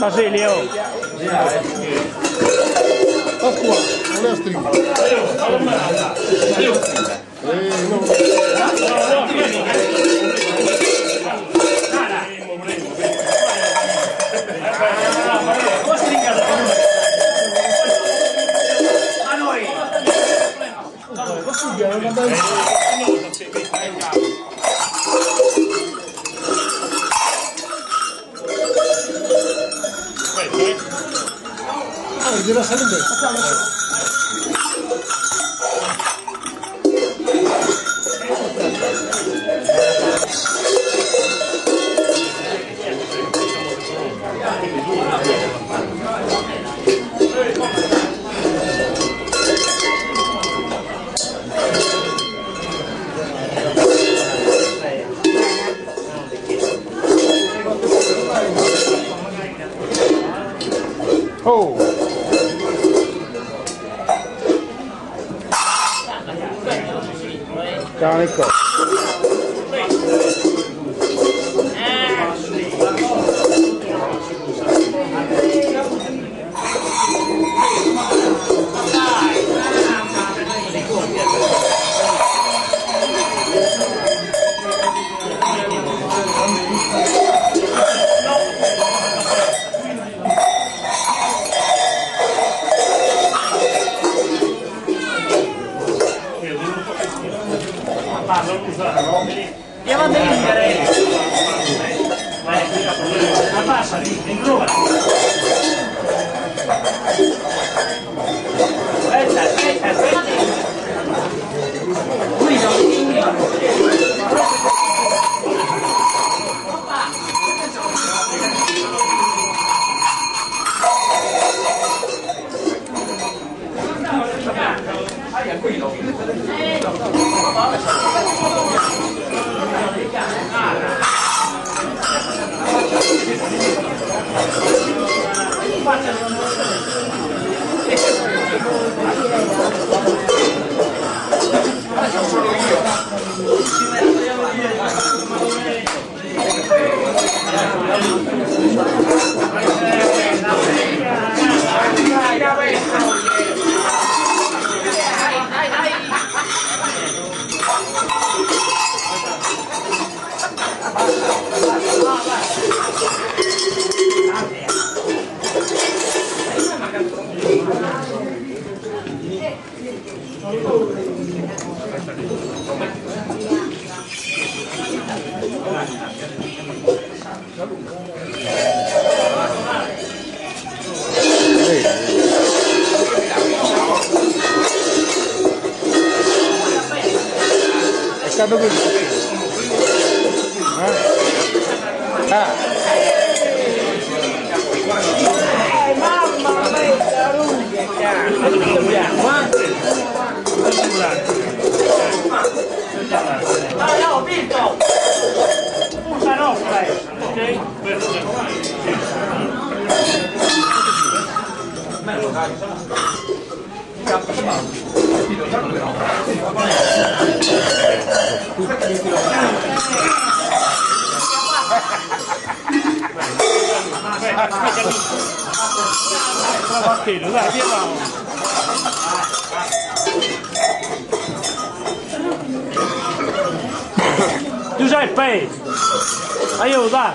Basta Silvio! Oh qua, non è a stringere. A noi! Deve salire. Oh! Ciao Nico! Andiamo a vendere! La passa lì, in grua! Aspetta, aspetta, aspetta! Guido, È stato così. mamma mia, rughe, no, Vito! Usa nostra, ok? Dai, andiamo. Giuseppe, aiuta!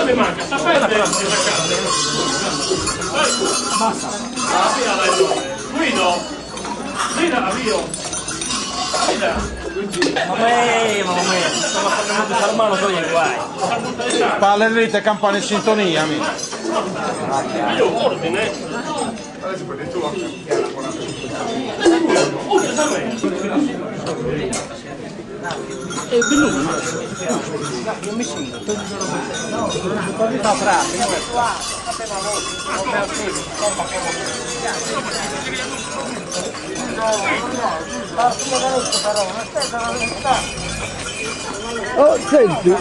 Mi manca, sta perdendo. Basta. Guido! Guida, avvio! Mamma mia, stiamo facendo disarmare solo i guai. Palle dritte, campane in sintonia, amico. Io ordine! È bellissimo. Non mi sento. Così fa oh, senti.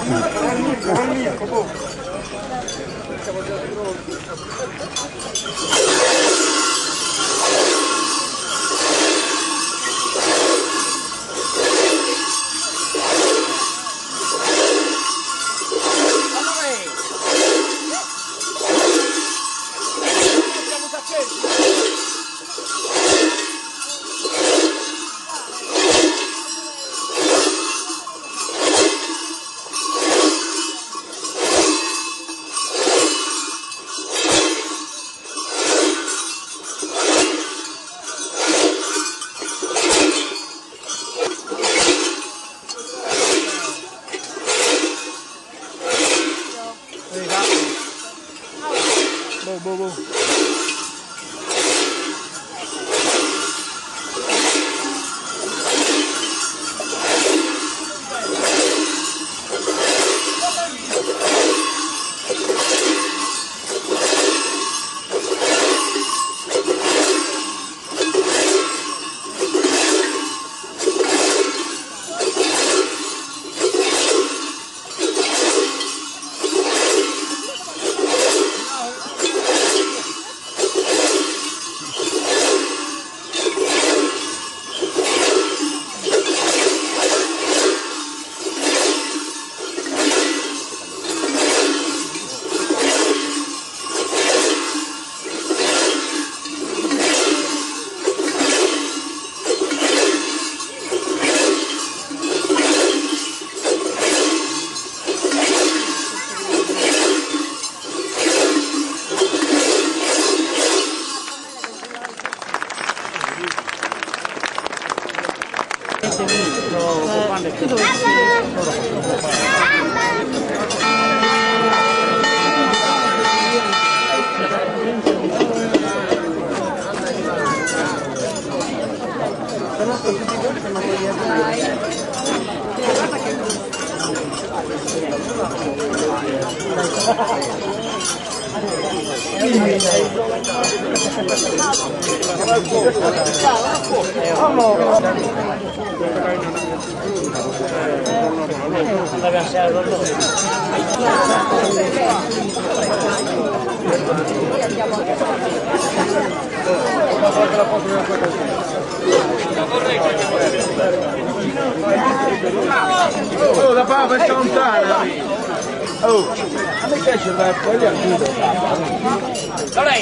Oh, la papa è lontana! Oh, a me piace la foglia al chiudo. Allora,